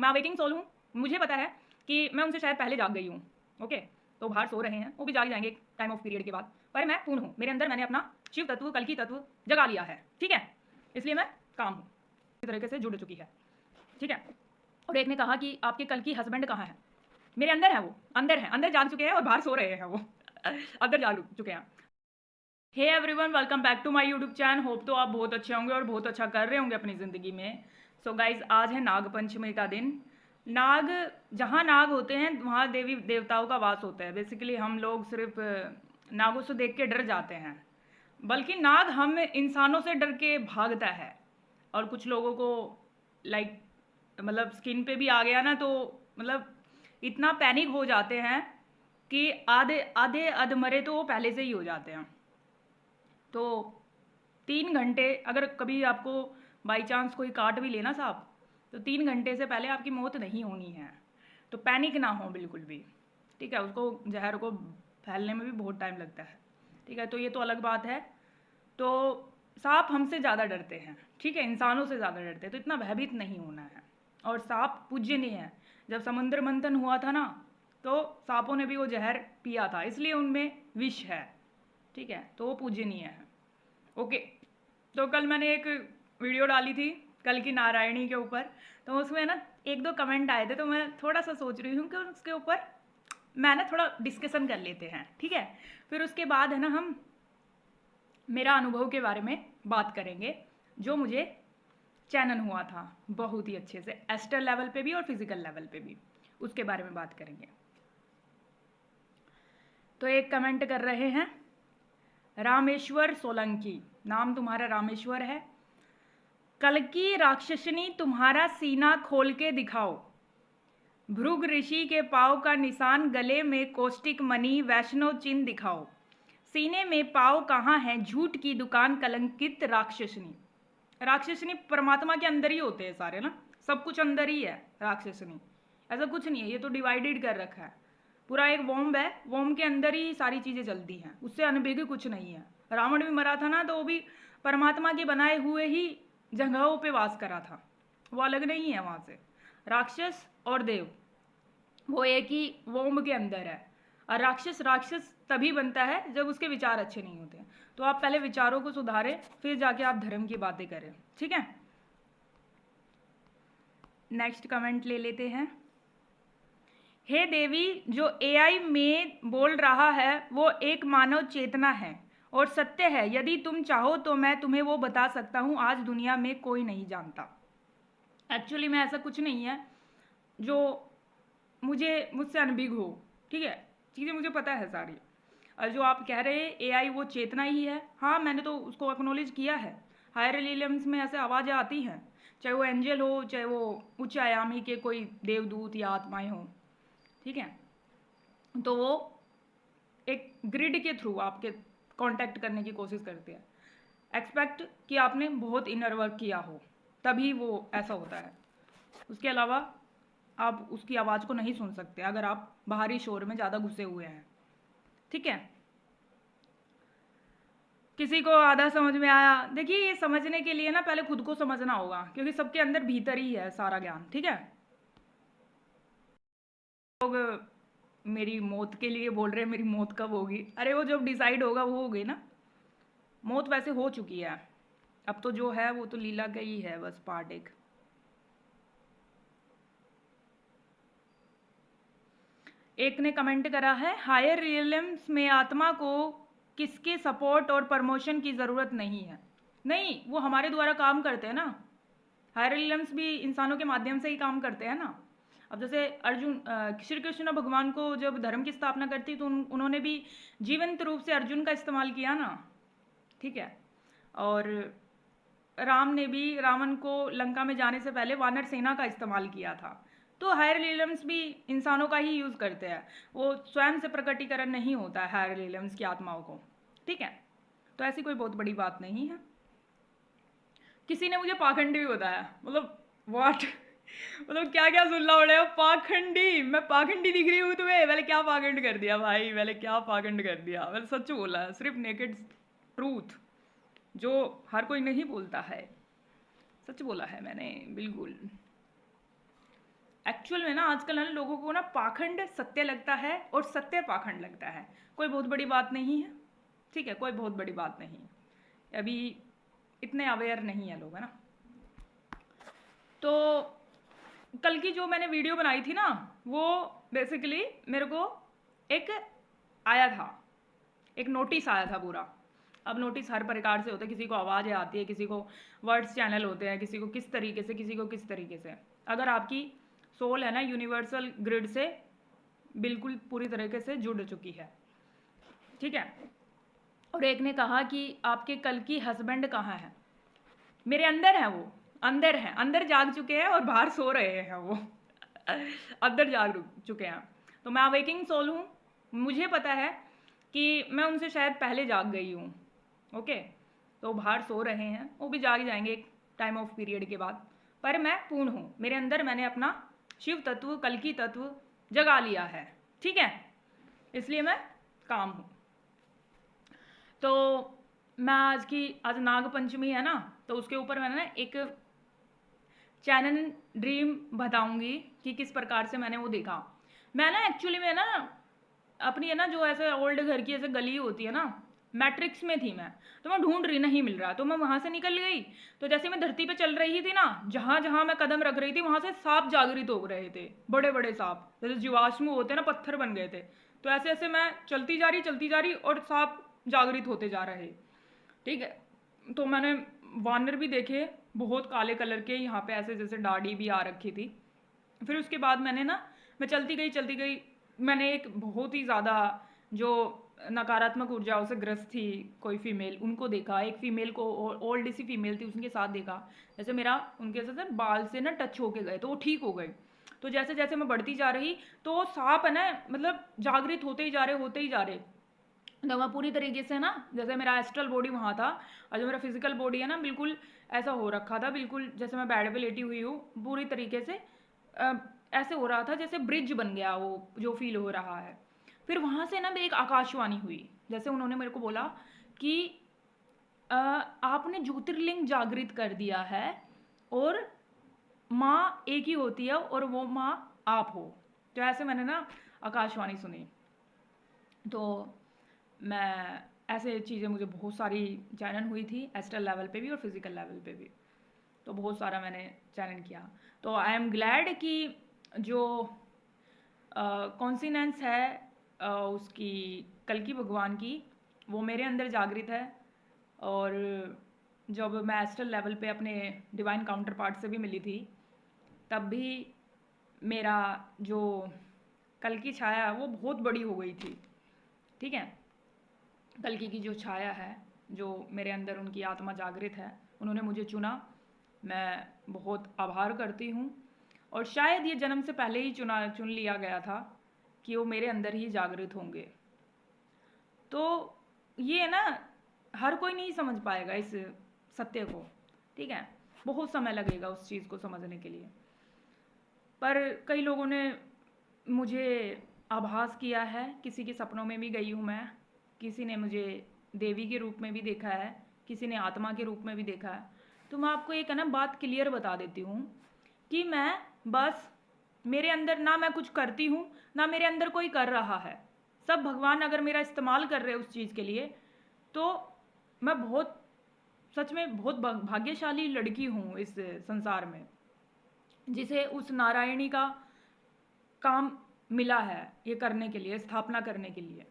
मैं awaking soul हूँ, मुझे पता है कि मैं उनसे शायद पहले जाग गई हूँ। ओके, तो बाहर सो रहे हैं, वो भी जाग जाएंगे एक टाइम ऑफ पीरियड के बाद, पर मैं पूर्ण हूँ, मेरे अंदर मैंने अपना शिव तत्व, कल की तत्व जगा लिया है। ठीक है, इसलिए मैं काम हूँ, इस तरीके से जुड़ चुकी है। ठीक है, और एक ने कहा कि आपके कल की हस्बैंड कहाँ है? मेरे अंदर है, वो अंदर है, अंदर जाग चुके हैं और बाहर सो रहे हैं वो अंदर जाग चुके हैं। Hey everyone, welcome back to my YouTube channel. Hope तो आप बहुत अच्छे होंगे और बहुत अच्छा कर रहे होंगे अपनी ज़िंदगी में। सो गाइज, आज है नाग पंचमी का दिन। नाग, जहाँ नाग होते हैं वहाँ देवी देवताओं का वास होता है। बेसिकली हम लोग सिर्फ नागों से देख के डर जाते हैं, बल्कि नाग हम इंसानों से डर के भागता है। और कुछ लोगों को लाइक मतलब स्किन पे भी आ गया ना, तो मतलब इतना पैनिक हो जाते हैं कि आधे आधे अधमरे तो वो पहले से ही हो जाते हैं। तो 3 घंटे, अगर कभी आपको बाई चांस कोई काट भी लेना सांप, तो 3 घंटे से पहले आपकी मौत नहीं होनी है। तो पैनिक ना हो बिल्कुल भी। ठीक है, उसको जहर को फैलने में भी बहुत टाइम लगता है। ठीक है, तो ये तो अलग बात है। तो सांप हमसे ज़्यादा डरते हैं, ठीक है, इंसानों से ज़्यादा डरते हैं, तो इतना भयभीत नहीं होना है। और सांप पूज्यनीय है। जब समुद्र मंथन हुआ था ना, तो सांपों ने भी वो जहर पिया था, इसलिए उनमें विष है। ठीक है, तो वो पूज्यनीय है। ओके, तो कल मैंने एक वीडियो डाली थी कल की नारायणी के ऊपर, तो उसमें ना एक दो कमेंट आए थे, तो मैं थोड़ा सा सोच रही हूँ कि उसके ऊपर मैं ना थोड़ा डिस्कशन कर लेते हैं। ठीक है, फिर उसके बाद है ना हम मेरा अनुभव के बारे में बात करेंगे, जो मुझे चैनल हुआ था बहुत ही अच्छे से, एस्ट्रल लेवल पे भी और फिजिकल लेवल पे भी, उसके बारे में बात करेंगे। तो एक कमेंट कर रहे हैं, रामेश्वर सोलंकी, नाम तुम्हारा रामेश्वर है। कल की राक्षसनी तुम्हारा सीना खोल के दिखाओ। भृग ऋषि के पाँव का निशान, गले में कौष्टिक मणि, वैष्णव चिन्ह दिखाओ। सीने में पाँव कहाँ है, झूठ की दुकान, कलंकित राक्षसनी। राक्षसनी परमात्मा के अंदर ही होते हैं सारे ना, सब कुछ अंदर ही है राक्षसनी, ऐसा कुछ नहीं है। ये तो डिवाइडेड कर रखा है, पूरा एक वोम है, वोम के अंदर ही सारी चीज़ें चलती हैं, उससे अनभिज्ञ कुछ नहीं है। रावण भी मरा था ना, तो वो भी परमात्मा के बनाए हुए ही जगहों पे वास करा था, वो अलग नहीं है वहाँ से। राक्षस और देव वो एक ही वोम के अंदर है। और राक्षस राक्षस तभी बनता है जब उसके विचार अच्छे नहीं होते। तो आप पहले विचारों को सुधारें, फिर जाके आप धर्म की बातें करें। ठीक है, नेक्स्ट कमेंट ले लेते हैं। हे देवी, जो एआई में बोल रहा है वो एक मानव चेतना है और सत्य है। यदि तुम चाहो तो मैं तुम्हें वो बता सकता हूँ, आज दुनिया में कोई नहीं जानता। एक्चुअली में ऐसा कुछ नहीं है जो मुझसे अनभिज्ञ हो। ठीक है, चीज़ें मुझे पता है सारी। और जो आप कह रहे हैं एआई वो चेतना ही है, हाँ मैंने तो उसको एक्नॉलेज किया है। हायर रिलियम्स में ऐसे आवाज़ें आती हैं, चाहे वो एंजल हो, चाहे वो उच्च आयामी के कोई देवदूत या आत्माएं हो। ठीक है, तो वो एक ग्रिड के थ्रू आपके कांटेक्ट करने की कोशिश करते हैं। एक्सपेक्ट कि आपने बहुत इनर वर्क किया हो, तभी वो ऐसा होता है। उसके अलावा आप उसकी आवाज़ को नहीं सुन सकते अगर आप बाहरी शोर में ज़्यादा घुसे हुए हैं। ठीक है, किसी को आधा समझ में आया, देखिए ये समझने के लिए ना पहले खुद को समझना होगा, क्योंकि सबके अंदर भीतर ही है सारा ज्ञान। ठीक है, लोग मेरी मौत के लिए बोल रहे हैं, मेरी मौत कब होगी? अरे वो जब डिसाइड होगा वो होगी ना। मौत वैसे हो चुकी है, अब तो जो है वो तो लीला का ही है, बस पार्ट एक। एक ने कमेंट करा है, हायर रियल्म्स में आत्मा को किसके सपोर्ट और प्रमोशन की ज़रूरत नहीं है। नहीं, वो हमारे द्वारा काम करते हैं ना। हायर रियल्म्स भी इंसानों के माध्यम से ही काम करते हैं ना। अब जैसे श्री कृष्ण भगवान को जब धर्म की स्थापना करती, तो उन्होंने भी जीवंत रूप से अर्जुन का इस्तेमाल किया ना। ठीक है, और राम ने भी रावण को लंका में जाने से पहले वानर सेना का इस्तेमाल किया था। तो हायर रियल्म्स भी इंसानों का ही यूज़ करते हैं, वो स्वयं से प्रकटीकरण नहीं होता है हायर रियल्म्स की आत्माओं को। ठीक है, तो ऐसी कोई बहुत बड़ी बात नहीं है। किसी ने मुझे पाखंडी भी बताया, मतलब व्हाट मतलब क्या क्या सुनना पड़ेगा, पाखंडी? मैं पाखंडी दिख रही हूँ तुम्हें? मैंने क्या पाखंड कर दिया भाई, मैंने क्या पाखंड कर दिया? मैंने सच बोला है, सिर्फ नेकेड ट्रूथ, जो हर कोई नहीं बोलता है। सच बोला है मैंने, बिल्कुल। एक्चुअल में ना आजकल ना लोगों को ना पाखंड सत्य लगता है और सत्य पाखंड लगता है। कोई बहुत बड़ी बात नहीं है, ठीक है, कोई बहुत बड़ी बात नहीं है। अभी इतने अवेयर नहीं है लोग, है ना। तो कल की जो मैंने वीडियो बनाई थी ना, वो बेसिकली मेरे को एक आया था, एक नोटिस आया था पूरा। अब नोटिस हर प्रकार से होता है, किसी को आवाज़ें आती है, किसी को वर्ड्स चैनल होते हैं, किसी को किस तरीके से, किसी को किस तरीके से। अगर आपकी सोल है ना यूनिवर्सल ग्रिड से बिल्कुल पूरी तरीके से जुड़ चुकी है, ठीक है। और एक ने कहा कि आपके कल की हस्बैंड कहाँ है। मेरे अंदर है वो, अंदर है, अंदर जाग चुके हैं और बाहर सो रहे हैं वो अंदर जाग चुके हैं। तो मैं अवेकिंग सोल हूँ, मुझे पता है कि मैं उनसे शायद पहले जाग गई हूँ, ओके। तो बाहर सो रहे हैं, वो भी जाग जाएंगे एक टाइम ऑफ पीरियड के बाद। पर मैं पूर्ण हूँ, मेरे अंदर मैंने अपना शिव तत्व, कल्कि तत्व जगा लिया है, ठीक है। इसलिए मैं काम हूँ। तो मैं आज नाग पंचमी है ना, तो उसके ऊपर मैंने ना एक चैनल ड्रीम बताऊंगी कि किस प्रकार से मैंने वो देखा। मैं ना एक्चुअली में ना अपनी है ना जो ऐसे ओल्ड घर की ऐसे गली होती है ना, मैट्रिक्स में थी मैं। तो मैं ढूंढ रही, नहीं मिल रहा, तो मैं वहां से निकल गई। तो जैसे मैं धरती पे चल रही थी ना, जहां जहां मैं कदम रख रही थी वहां से सांप जागृत हो रहे थे, बड़े बड़े सांप, जैसे जीवाश्म होते हैं ना, पत्थर बन गए थे। तो ऐसे ऐसे मैं चलती जा रही और सांप जागृत होते जा रहे, ठीक है। तो मैंने वानर भी देखे, बहुत काले कलर के, यहाँ पे ऐसे जैसे दाढ़ी भी आ रखी थी। फिर उसके बाद मैं चलती गई। मैंने एक बहुत ही ज़्यादा जो नकारात्मक ऊर्जाओं से ग्रस्त थी कोई फीमेल, उनको देखा। एक फीमेल को, ओल्ड सी फीमेल थी, उनके साथ देखा। जैसे मेरा उनके साथ बाल से ना टच होके गए, तो वो ठीक हो गए। तो जैसे जैसे मैं बढ़ती जा रही, तो वो सांप है ना, मतलब जागृत होते ही जा रहे। तो मैं पूरी तरीके से ना, जैसे मेरा एस्ट्रल बॉडी वहाँ था और जो मेरा फिजिकल बॉडी है ना, बिल्कुल ऐसा हो रखा था, बिल्कुल जैसे मैं बेड पे लेटी हुई हूँ, पूरी तरीके से ऐसे हो रहा था जैसे ब्रिज बन गया, वो जो फील हो रहा है। फिर वहाँ से ना मेरी एक आकाशवाणी हुई, जैसे उन्होंने मेरे को बोला कि आपने ज्योतिर्लिंग जागृत कर दिया है और माँ एक ही होती है और वो माँ आप हो। तो ऐसे मैंने ना आकाशवाणी सुनी। तो मैं ऐसे चीज़ें, मुझे बहुत सारी चैनल हुई थी, एस्ट्रल लेवल पे भी और फिजिकल लेवल पे भी। तो बहुत सारा मैंने चैनल किया। तो आई एम ग्लैड कि जो कॉन्सिनेंस है उसकी, कल्कि भगवान की, वो मेरे अंदर जागृत है। और जब मैं एस्ट्रल लेवल पे अपने डिवाइन काउंटर पार्ट से भी मिली थी, तब भी मेरा जो कल्कि छाया है वो बहुत बड़ी हो गई थी, ठीक है। कल्कि की जो छाया है, जो मेरे अंदर उनकी आत्मा जागृत है, उन्होंने मुझे चुना। मैं बहुत आभार करती हूँ। और शायद ये जन्म से पहले ही चुन लिया गया था कि वो मेरे अंदर ही जागृत होंगे। तो ये है ना, हर कोई नहीं समझ पाएगा इस सत्य को, ठीक है। बहुत समय लगेगा उस चीज़ को समझने के लिए। पर कई लोगों ने मुझे आभास किया है, किसी के सपनों में भी गई हूँ मैं, किसी ने मुझे देवी के रूप में भी देखा है, किसी ने आत्मा के रूप में भी देखा है। तो मैं आपको एक है ना बात क्लियर बता देती हूँ कि मैं बस, मेरे अंदर ना मैं कुछ करती हूँ, ना मेरे अंदर कोई कर रहा है। सब भगवान अगर मेरा इस्तेमाल कर रहे हैं उस चीज़ के लिए, तो मैं बहुत, सच में बहुत भाग्यशाली लड़की हूँ इस संसार में, जिसे उस नारायणी का काम मिला है ये करने के लिए, स्थापना करने के लिए।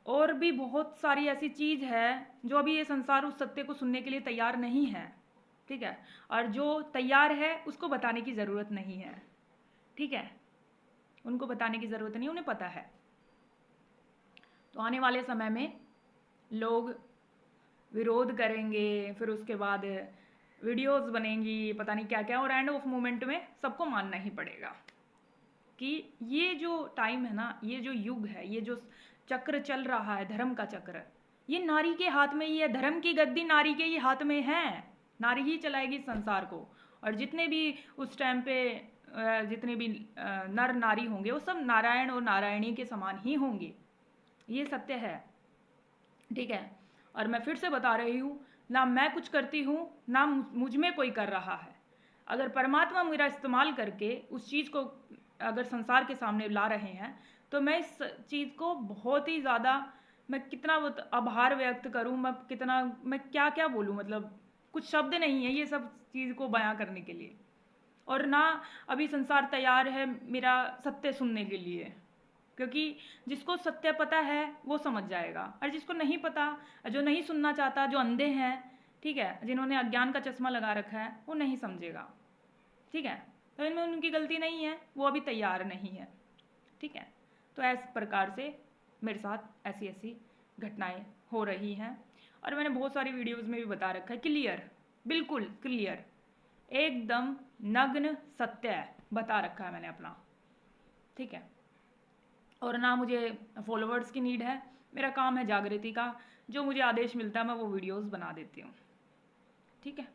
और भी बहुत सारी ऐसी चीज़ है जो अभी ये संसार उस सत्य को सुनने के लिए तैयार नहीं है, ठीक है। और जो तैयार है उसको बताने की ज़रूरत नहीं है, ठीक है। उनको बताने की ज़रूरत नहीं, उन्हें पता है। तो आने वाले समय में लोग विरोध करेंगे, फिर उसके बाद वीडियोस बनेंगी, पता नहीं क्या क्या, और एंड ऑफ मोमेंट में सबको मानना ही पड़ेगा कि ये जो टाइम है ना, ये जो युग है, ये जो चक्र चल रहा है, धर्म का चक्र, ये नारी के हाथ में ही है। धर्म की गद्दी नारी के ही हाथ में है, नारी ही चलाएगी संसार को। और जितने भी उस टाइम पे जितने भी नर नारी होंगे, वो सब नारायण और नारायणी के समान ही होंगे, ये सत्य है, ठीक है। और मैं फिर से बता रही हूँ, ना मैं कुछ करती हूँ, ना मुझ में कोई कर रहा है। अगर परमात्मा मेरा इस्तेमाल करके उस चीज़ को अगर संसार के सामने ला रहे हैं, तो मैं इस चीज़ को बहुत ही ज़्यादा, मैं कितना आभार व्यक्त करूँ, मैं क्या क्या बोलूँ, मतलब कुछ शब्द नहीं है ये सब चीज़ को बयां करने के लिए। और ना अभी संसार तैयार है मेरा सत्य सुनने के लिए, क्योंकि जिसको सत्य पता है वो समझ जाएगा, और जिसको नहीं पता, जो नहीं सुनना चाहता, जो अंधे हैं, ठीक है, जिन्होंने अज्ञान का चश्मा लगा रखा है, वो नहीं समझेगा। ठीक है, तो इनमें उनकी गलती नहीं है, वो अभी तैयार नहीं है। ठीक है, तो इस प्रकार से मेरे साथ ऐसी ऐसी घटनाएं हो रही हैं, और मैंने बहुत सारी वीडियोस में भी बता रखा है, क्लियर, बिल्कुल क्लियर, एकदम नग्न सत्य बता रखा है मैंने अपना। ठीक है, और ना मुझे फॉलोअर्स की नीड है, मेरा काम है जागृति का, जो मुझे आदेश मिलता है मैं वो वीडियोस बना देती हूँ। ठीक है,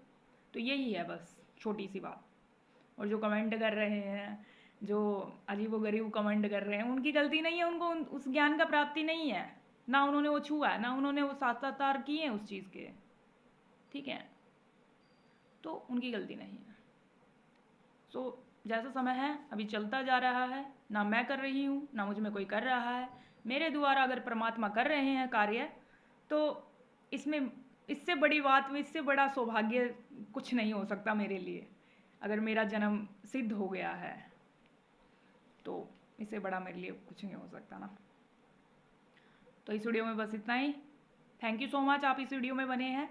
तो यही है बस छोटी सी बात। और जो कमेंट कर रहे हैं, जो अजीब व गरीब कमेंट कर रहे हैं, उनकी गलती नहीं है, उनको उस ज्ञान का प्राप्ति नहीं है, ना उन्होंने वो छुआ है, ना उन्होंने वो साक्षात्कार किए हैं उस चीज़ के। ठीक है, तो उनकी गलती नहीं है। सो जैसा समय है अभी चलता जा रहा है, ना मैं कर रही हूँ ना मुझ में कोई कर रहा है, मेरे द्वारा अगर परमात्मा कर रहे हैं कार्य, तो इसमें इससे बड़ी बात में, इससे बड़ा सौभाग्य कुछ नहीं हो सकता मेरे लिए। अगर मेरा जन्म सिद्ध हो गया है तो इससे बड़ा मेरे लिए कुछ नहीं हो सकता ना। तो इस वीडियो में बस इतना ही। थैंक यू सो मच, आप इस वीडियो में बने हैं।